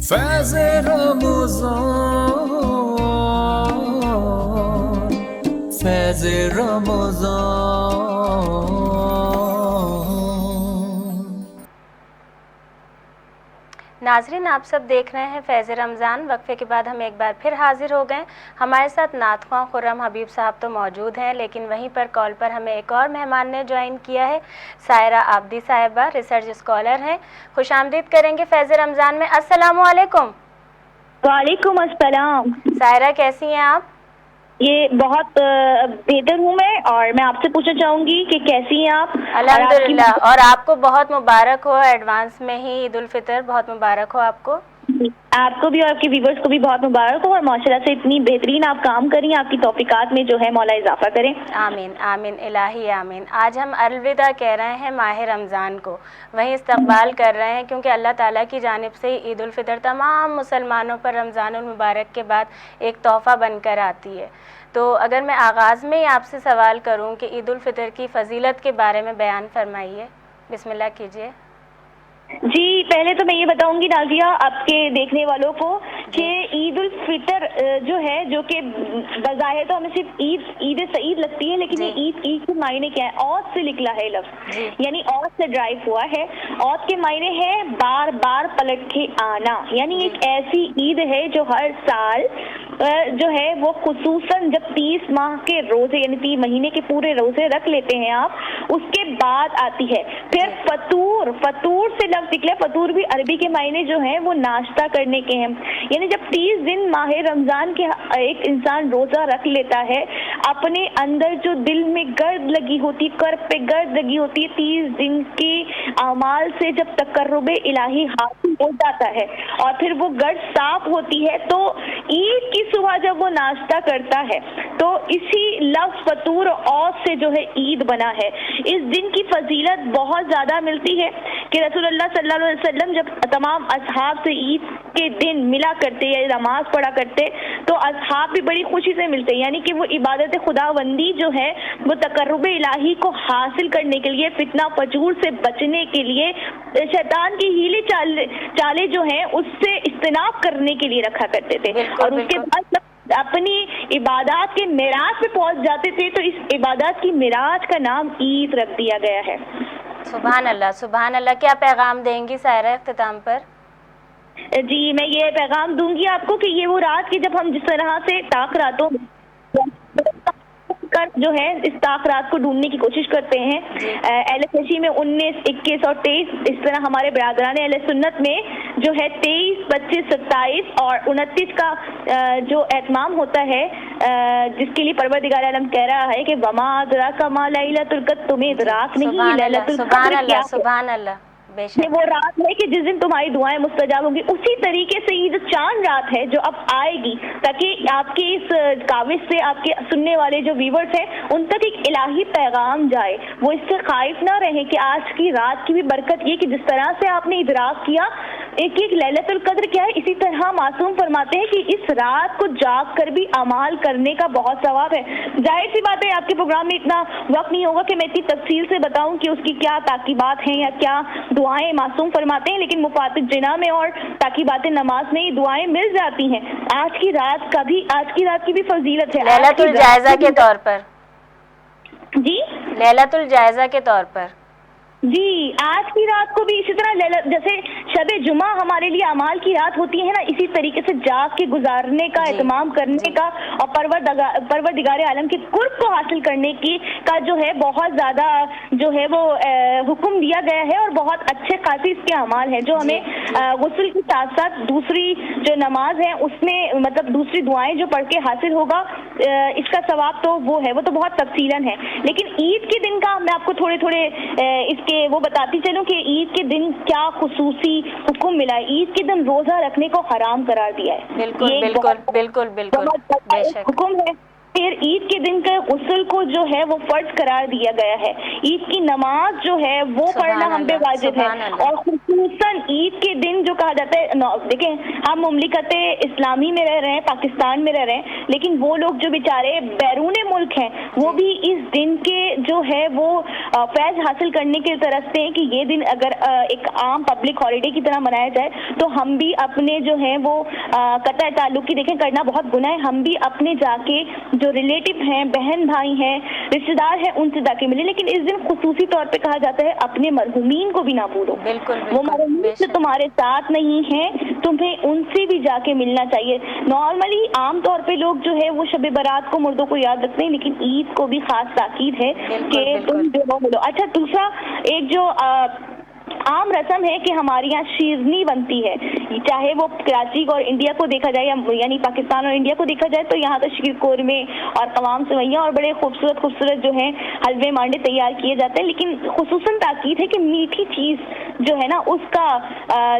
فیض رمضان، فیض رمضان۔ ناظرین، آپ سب دیکھ رہے ہیں فیض رمضان۔ وقفے کے بعد ہم ایک بار پھر حاضر ہو گئے۔ ہمارے ساتھ نعت خواں خرم حبیب صاحب تو موجود ہیں، لیکن وہیں پر کال پر ہمیں ایک اور مہمان نے جوائن کیا ہے، سائرہ عابدی صاحبہ، ریسرچ اسکالر ہیں۔ خوش آمدید کریں گے فیض رمضان میں۔ السلام علیکم۔ وعلیکم السلام۔ سائرہ کیسی ہیں آپ؟ یہ بہت بہتر ہوں میں، اور میں آپ سے پوچھنا چاہوں گی کہ کیسی ہیں آپ؟ الحمدللہ، اور آپ کو بہت مبارک ہو، ایڈوانس میں ہی عید الفطر بہت مبارک ہو آپ کو۔ آپ کو بھی اور آپ کے ویورز کو بھی بہت مبارک ہو، اور ماشاءاللہ سے اتنی بہترین آپ کام کریں، آپ کی توفیقات میں جو ہے مولا اضافہ کریں۔ آمین آمین الہی آمین۔ آج ہم الوداع کہہ رہے ہیں ماہ رمضان کو، وہیں استقبال کر رہے ہیں، کیونکہ اللہ تعالیٰ کی جانب سے عید الفطر تمام مسلمانوں پر رمضان المبارک کے بعد ایک تحفہ بن کر آتی ہے۔ تو اگر میں آغاز میں ہی آپ سے سوال کروں کہ عید الفطر کی فضیلت کے بارے میں بیان فرمائیے، بسم اللہ کیجیے۔ جی، پہلے تو میں یہ بتاؤں گی نازیہ آپ کے دیکھنے والوں کو کہ عید الفطر جو ہے، جو کہ بظاہر تو ہمیں صرف عید سعید لگتی ہے، لیکن یہ عید کے معنی کیا ہے؟ اوت سے نکلا ہے لفظ، یعنی اوت سے ڈرائیو ہوا ہے۔ اوت کے معنی ہے بار بار پلٹ کے آنا، یعنی ایک ایسی عید ہے جو ہر سال جو ہے وہ خصوصاً جب 30 ماہ کے روزے، یعنی 3 مہینے کے پورے روزے رکھ لیتے ہیں آپ، اس کے بعد آتی ہے۔ پھر فطور سے لفظ نکلا۔ فطور بھی عربی کے معنی جو ہیں وہ ناشتہ کرنے کے ہیں، یعنی جب 30 دن ماہ رمضان کے ایک انسان روزہ رکھ لیتا ہے، اپنے اندر جو دل میں گرد لگی ہوتی، کرب پہ گرد لگی ہوتی ہے، 30 دن کے اعمال سے جب تقرب الہی حاصل ہو جاتا ہے اور پھر وہ گرد صاف ہوتی ہے، تو عید کی صبح جب وہ ناشتہ کرتا ہے تو اسی لفظ فطور اور سے جو ہے عید بنا ہے۔ اس دن کی فضیلت بہت زیادہ ملتی ہے کہ رسول اللہ صلی اللہ علیہ وسلم جب تمام اصحاب سے عید کے دن ملا کرتے یا نماز پڑھا کرتے تو اصحاب بھی بڑی خوشی سے ملتے، یعنی کہ وہ عبادت خداوندی جو ہے وہ تقرب الہی کو حاصل کرنے کے لیے، فتنہ فجور سے بچنے کے لیے، شیطان کی ہیلی چالیں جو ہیں اس سے اجتناب کرنے کے لیے رکھا کرتے تھے، اور اس کے بعد اپنی عبادات کے معراج پہ پہنچ جاتے تھے تو اس عبادات کی معراج کا نام عید رکھ دیا گیا ہے۔ سبحان اللہ سبحان اللہ۔ کیا پیغام دیں گی سائرہ اختتام پر؟ جی، میں یہ پیغام دوں گی آپ کو کہ یہ وہ رات کی جب ہم جس طرح سے طاق راتوں جو ہے اس طاق رات کو ڈھونڈنے کی کوشش کرتے ہیں، اہل کشی میں 19، 21 اور 23، اس طرح ہمارے برادران اہل سنت میں جو ہے 23، 25، 27 اور 29 کا جو اہتمام ہوتا ہے، جس کے لیے پروردگار عالم کہہ رہا ہے کہ وما ادراک ما لیلۃ القدر، تمہیں ادراک نہیں لیلۃ القدر کیا ہے۔ سبحان اللہ، یہ وہ رات ہے کہ جس دن تمہاری دعائیں مستجاب ہوں گی۔ اسی طریقے سے یہ جو چاند رات ہے جو اب آئے گی، تاکہ آپ کی اس کاوش سے آپ کے سننے والے جو ویورز ہیں ان تک ایک الہی پیغام جائے، وہ اس سے خائف نہ رہیں کہ آج کی رات کی بھی برکت یہ کہ جس طرح سے آپ نے ادراک کیا ایک لیلۃ القدر کیا ہے، اسی طرح معصوم فرماتے ہیں کہ اس رات کو جاگ کر بھی اعمال کرنے کا بہت ثواب ہے۔ ظاہر سی بات ہے آپ کے پروگرام میں اتنا وقت نہیں ہوگا کہ میں اتنی تفصیل سے بتاؤں کہ اس کی کیا تاکیبات ہیں یا کیا دعائیں معصوم فرماتے ہیں، لیکن مفات جنا میں اور تاکیبات نماز میں یہ دعائیں مل جاتی ہیں۔ آج کی رات کی بھی فضیلت ہے، لیلۃ الجائزہ کے طور پر۔ جی، لیلۃ الجائزہ کے طور پر۔ جی، آج کی رات کو بھی اسی طرح جیسے شب جمعہ ہمارے لیے اعمال کی رات ہوتی ہے نا، اسی طریقے سے جاگ کے گزارنے کا، اہتمام کرنے کا اور پروردگار عالم کے قرب کو حاصل کرنے کا جو ہے بہت زیادہ جو ہے وہ حکم دیا گیا ہے، اور بہت اچھے خاصی اس کے اعمال ہیں جو ہمیں غسل کے ساتھ ساتھ دوسری جو نماز ہے اس میں مطلب دوسری دعائیں جو پڑھ کے حاصل ہوگا، اس کا ثواب تو وہ ہے، وہ تو بہت تفصیلاً ہے۔ لیکن عید کے دن کا میں آپ کو تھوڑے اس کے وہ بتاتی چلوں کہ عید کے دن کیا خصوصی حکم ملا ہے۔ عید کے دن روزہ رکھنے کو حرام قرار دیا ہے، بالکل بالکل بالکل بالکل، بے شک حکم ہے۔ پھر عید کے دن کے غسل کو جو ہے وہ فرض قرار دیا گیا ہے. عید کی نماز جو ہے وہ پڑھنا ہم پہ واجب ہے. اور خصوصاً عید کے دن جو کہا جاتا ہے، دیکھیں ہم مملکت اسلامی میں رہ رہے ہیں، پاکستان میں رہ رہے ہیں، لیکن وہ لوگ جو بیچارے بیرون ملک ہیں وہ بھی اس دن کے جو ہے وہ فیض حاصل کرنے کے ترستے ہیں کہ یہ دن اگر ایک عام پبلک ہالیڈے کی طرح منایا جائے تو ہم بھی اپنے جو ہیں وہ قطع تعلق کی دیکھیں کرنا بہت گناہ ہے. ہم بھی اپنے جا کے جو ریلیٹو ہیں، بہن بھائی ہیں، رشتے دار ہیں، ان سے جا کے ملے. لیکن اس دن خصوصی طور پہ کہا جاتا ہے اپنے مرحومین کو بھی نہ بھولو. وہ مرحومین جو تمہارے ساتھ نہیں ہیں تمہیں ان سے بھی جا کے ملنا چاہیے. نارملی عام طور پہ لوگ جو ہے وہ شب برات کو مردوں کو یاد رکھتے ہیں، لیکن عید کو بھی خاص تاکید ہے کہ تم جو ہو ملو. اچھا، دوسرا ایک جو عام رسم ہے کہ ہمارے یہاں شیرنی بنتی ہے، چاہے وہ کراچی اور انڈیا کو دیکھا جائے یعنی پاکستان اور انڈیا کو دیکھا جائے تو یہاں تو شیر قورمے اور تمام سوئیاں اور بڑے خوبصورت خوبصورت جو ہیں حلوے مانڈے تیار کیے جاتے ہیں. لیکن خصوصاً تاکید ہے کہ میٹھی چیز جو ہے نا اس کا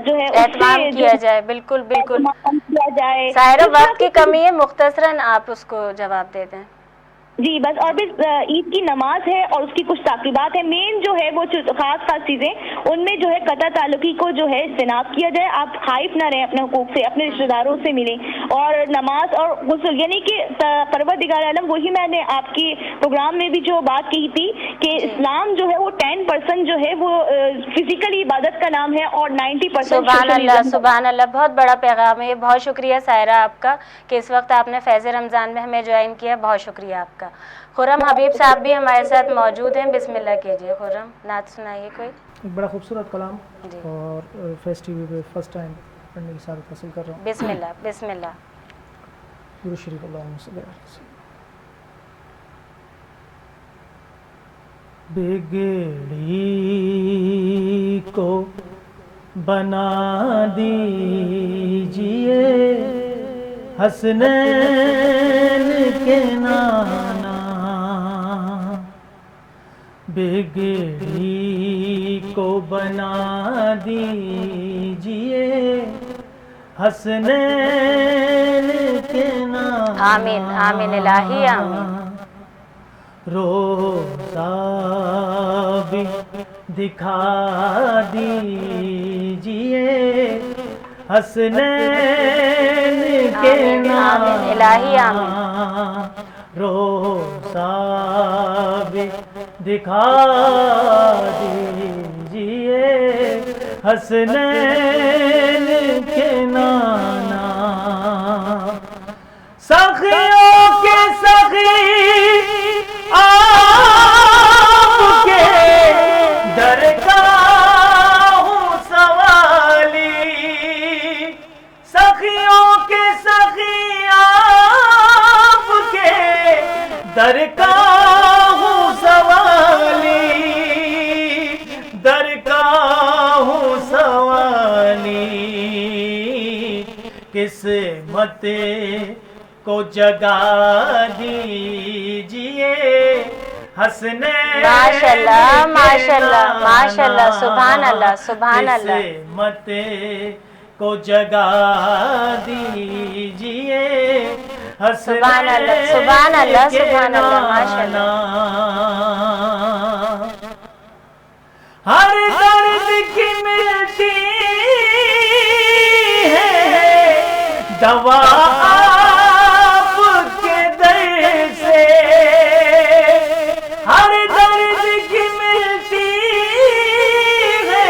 جو ہے اہتمام کیا جائے. بالکل بالکل کیا جائے. ظاہر وقت کی کمی ہے، مختصراً آپ اس کو جواب دے دیں. جی بس. اور پھر عید کی نماز ہے اور اس کی کچھ تعقیبات ہیں. مین جو ہے وہ خاص خاص چیزیں ان میں جو ہے قطع تعلقی کو جو ہے اجتناب کیا جائے. آپ خائف نہ رہیں اپنے حقوق سے، اپنے رشتے داروں سے ملیں. اور نماز اور غسل یعنی کہ پروردگار عالم، وہی میں نے آپ کی پروگرام میں بھی جو بات کہی تھی کہ اسلام جو ہے وہ 10% جو ہے وہ فزیکل عبادت کا نام ہے اور 90% سبحان اللہ سبحان اللہ. بہت بڑا پیغام ہے. بہت شکریہ سائرہ آپ کا کہ اس وقت آپ نے فیض رمضان میں ہمیں جوائن کیا. بہت شکریہ آپ کا. خرم حبیب صاحب بھی ہمارے ساتھ موجود ہیں. بسم اللہ کیجیے خرم، نعت سنائیے کوئی. ایک بڑا خوبصورت کلام اور فیس ٹی وی پہ فرسٹ ٹائم پڑھنے کی سعادت حاصل کر رہا ہوں. بسم اللہ بسم اللہ. درود شریف اللہم صلی اللہ علیہ وسلم. بگڑی کو بنا دیجئے حسنین کے نانا، بگڑی کو بنا دیجئے حسنین کے نانا. آمین آمین الہی آمین. روزہ بھی دکھا دیجئے حسنین کے نام. الہی آمین. روزہ بھی دکھا دیجئے حسنین کے نانا. سخیوں کے سخی آپ کے در کا ہوں سوالی، سخیوں کے سخی آپ کے در کا ہوں سوالی، در کا ہوں سوالی. قسمت کو جگا دیجئے حسنین. ماشاءاللہ ماشاءاللہ ماشاءاللہ. سبحان اللہ سبحان اللہ. قسمت کو جگا دیجئے سبحان اللہ سبحان اللہ سبحان اللہ. ماشاءاللہ. ہر درد کی ملتی ہے دوا آپ کے در سے، ہر درد کی ملتی ہے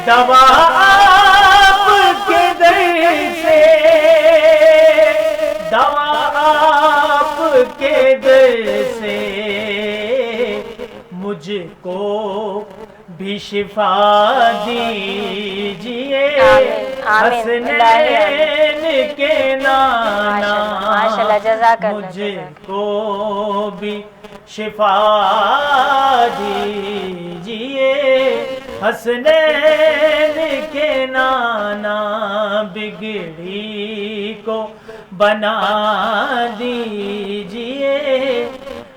دوا آپ کے در سے، دوا آپ کے در سے. مجھ کو بھی شفا دیجئے حسنین کے نانا. ماشاءاللہ جزاک اللہ. مجھ کو بھی شفا دیجئے حسنین کے نانا. بگڑی کو بنا دیجئے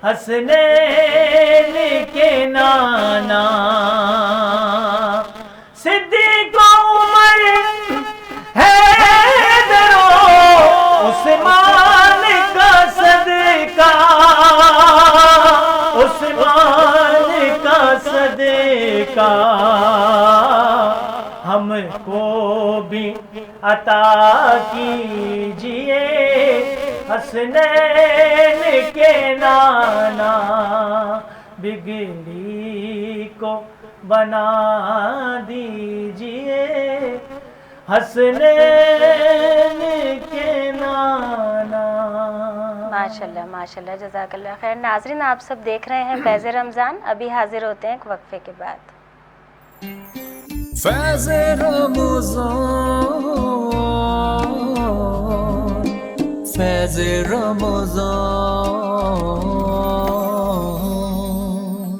حسنین کے نانا. صدیق عمر حیدر و عثمان کا صدقہ کا ہم کو بھی عطا کیجئے، حسنین کے نانا بگڑی کو بنا دیجئے، حسنین کے نانا۔ ماشاءاللہ ماشاءاللہ، جزاک اللہ خیر۔ ناظرین آپ سب دیکھ رہے ہیں فیض رمضان، ابھی حاضر ہوتے ہیں ایک وقفے کے بعد۔ فیض رمضان، فیض رمضان،